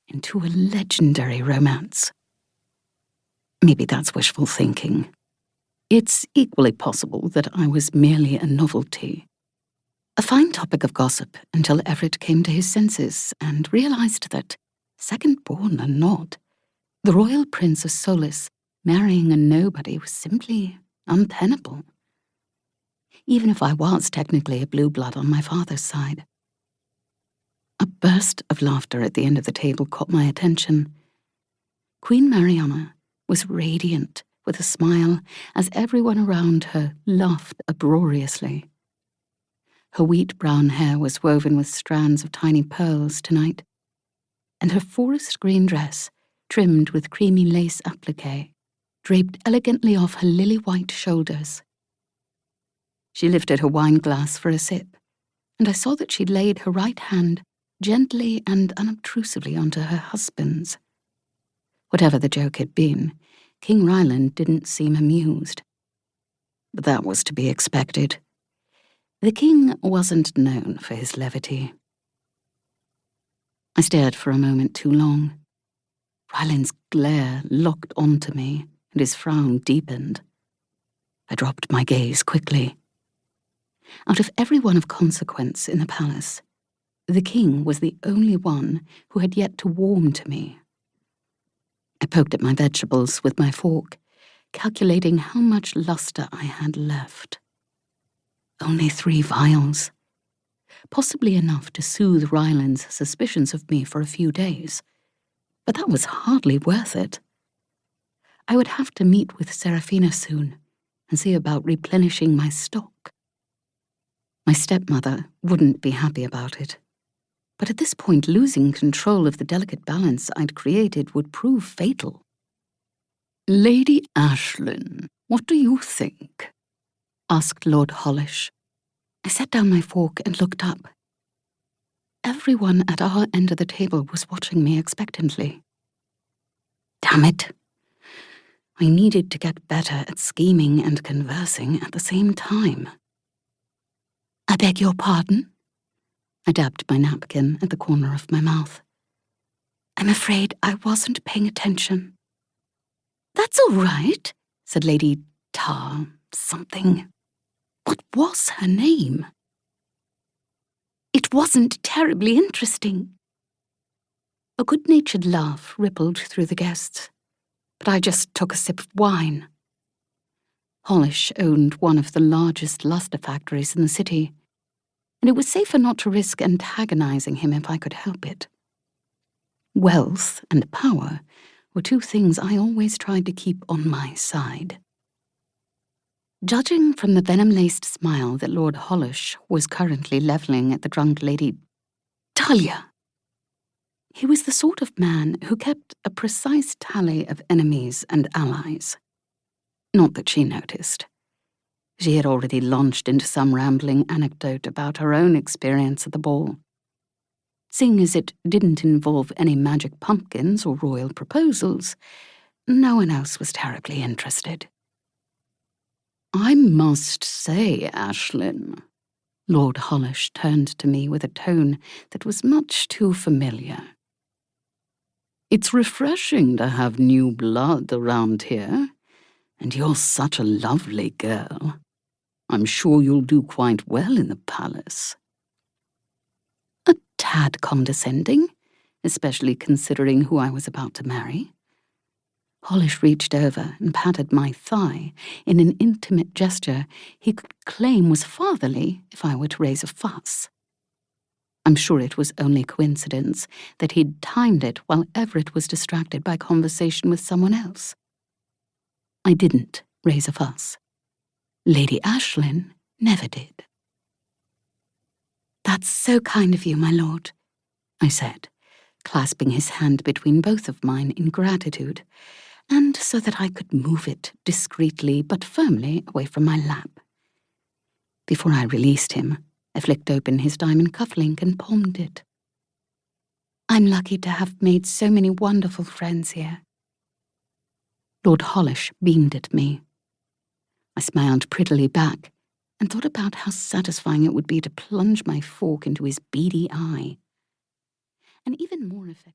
into a legendary romance. Maybe that's wishful thinking. It's equally possible that I was merely a novelty. A fine topic of gossip until Everett came to his senses and realized that, second-born or not, the royal prince of Solis marrying a nobody was simply untenable. Even if I was technically a blue blood on my father's side. A burst of laughter at the end of the table caught my attention. Queen Mariana was radiant with a smile as everyone around her laughed uproariously. Her wheat-brown hair was woven with strands of tiny pearls tonight, and her forest green dress, trimmed with creamy lace applique, draped elegantly off her lily-white shoulders. She lifted her wine glass for a sip, and I saw that she laid her right hand gently and unobtrusively onto her husband's. Whatever the joke had been, King Ryland didn't seem amused. But that was to be expected. The king wasn't known for his levity. I stared for a moment too long. Ryland's glare locked onto me, and his frown deepened. I dropped my gaze quickly. Out of everyone of consequence in the palace, the king was the only one who had yet to warm to me. I poked at my vegetables with my fork, calculating how much luster I had left. Only 3 vials. Possibly enough to soothe Ryland's suspicions of me for a few days. But that was hardly worth it. I would have to meet with Seraphina soon and see about replenishing my stock. My stepmother wouldn't be happy about it. But at this point, losing control of the delicate balance I'd created would prove fatal. "Lady Ashlyn, what do you think?" asked Lord Hollish. I set down my fork and looked up. Everyone at our end of the table was watching me expectantly. Damn it. I needed to get better at scheming and conversing at the same time. "I beg your pardon?" I dabbed my napkin at the corner of my mouth. "I'm afraid I wasn't paying attention." "That's all right," said Lady Tar something. What was her name? "It wasn't terribly interesting." A good-natured laugh rippled through the guests, but I just took a sip of wine. Hollish owned one of the largest luster factories in the city, and it was safer not to risk antagonizing him if I could help it. Wealth and power were 2 things I always tried to keep on my side. Judging from the venom-laced smile that Lord Hollish was currently levelling at the drunk Lady Talia, he was the sort of man who kept a precise tally of enemies and allies. Not that she noticed. She had already launched into some rambling anecdote about her own experience at the ball. Seeing as it didn't involve any magic pumpkins or royal proposals, no one else was terribly interested. "I must say, Ashlyn," Lord Hollish turned to me with a tone that was much too familiar. "It's refreshing to have new blood around here, and you're such a lovely girl. I'm sure you'll do quite well in the palace." A tad condescending, especially considering who I was about to marry. Hollish reached over and patted my thigh in an intimate gesture he could claim was fatherly if I were to raise a fuss. I'm sure it was only coincidence that he'd timed it while Everett was distracted by conversation with someone else. I didn't raise a fuss. Lady Ashlyn never did. "That's so kind of you, my lord," I said, clasping his hand between both of mine in gratitude, and so that I could move it discreetly but firmly away from my lap. Before I released him, I flicked open his diamond cufflink and palmed it. "I'm lucky to have made so many wonderful friends here." Lord Hollish beamed at me. I smiled prettily back and thought about how satisfying it would be to plunge my fork into his beady eye. And even more effective.